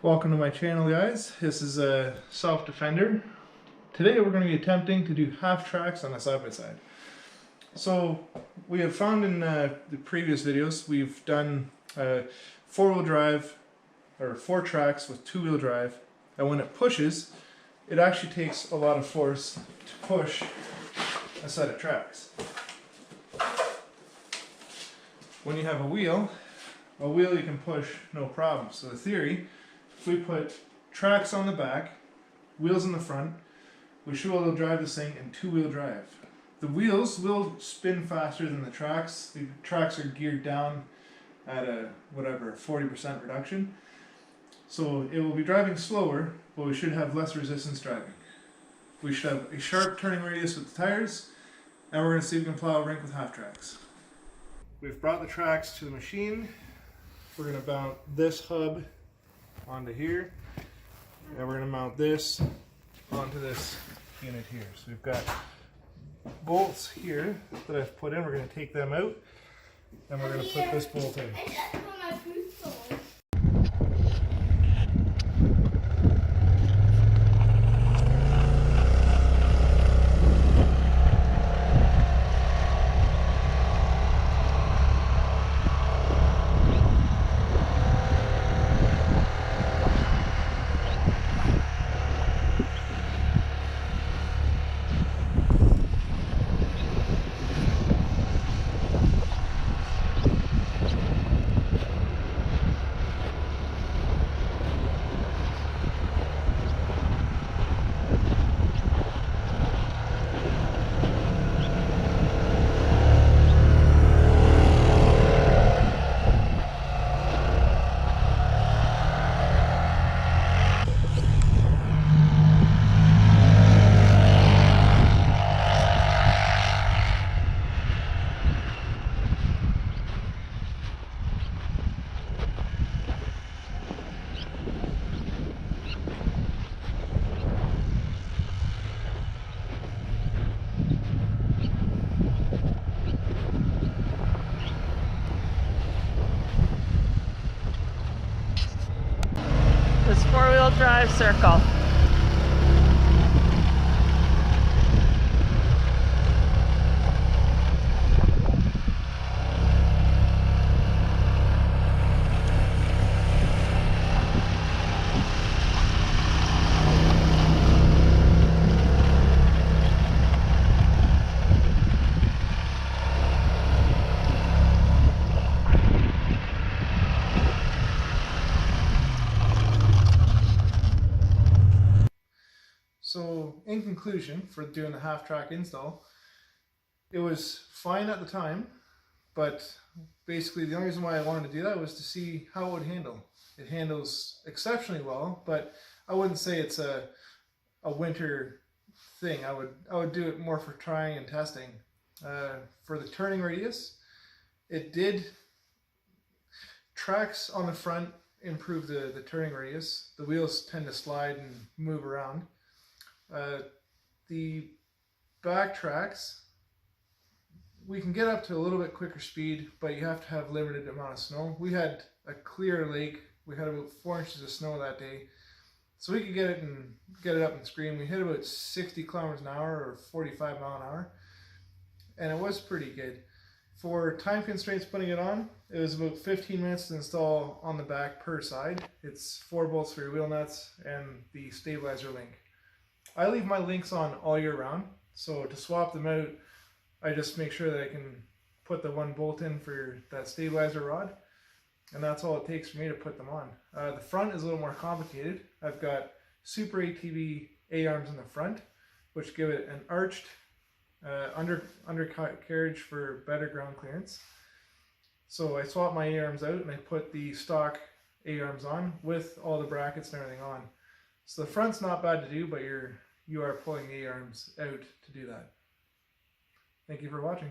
Welcome to my channel, guys. This is a self-defender. Today we're going to be attempting to do half tracks on a side-by-side. So we have found in the previous videos we've done four-wheel drive or 4 tracks with 2-wheel drive, and when it pushes it actually takes a lot of force to push a set of tracks. When you have a wheel you can push no problem. So the theory, if we put tracks on the back, wheels in the front, we should be able to drive this thing in 2-wheel drive. The wheels will spin faster than the tracks. The tracks are geared down at a 40% reduction. So it will be driving slower, but we should have less resistance driving. We should have a sharp turning radius with the tires, and we're going to see if we can plow a rink with half tracks. We've brought the tracks to the machine. We're going to mount this hub onto here, and we're going to mount this onto this unit here. So we've got bolts here that I've put in. We're going to take them out, and we're going to put this bolt in. This 4-wheel drive circle. So in conclusion, for doing the half track install, it was fine at the time, but basically the only reason why I wanted to do that was to see how it would handle. It handles exceptionally well, but I wouldn't say it's a winter thing. I would do it more for trying and testing. For the turning radius, it did. Tracks on the front improve the turning radius. The wheels tend to slide and move around. The back tracks, we can get up to a little bit quicker speed, but you have to have limited amount of snow. We had a clear lake. We had about 4 inches of snow that day, so we could get it up and scream. We hit about 60 kilometers an hour or 45 mile an hour, and it was pretty good. For time constraints putting it on, it was about 15 minutes to install on the back per side. It's 4 bolts for your wheel nuts and the stabilizer link. I leave my links on all year round, so to swap them out, I just make sure that I can put the 1 bolt in for that stabilizer rod, and that's all it takes for me to put them on. The front is a little more complicated. I've got Super ATV A-arms in the front, which give it an arched undercarriage for better ground clearance. So I swap my A-arms out and I put the stock A-arms on with all the brackets and everything on. So the front's not bad to do, but you are pulling the A-arms out to do that. Thank you for watching.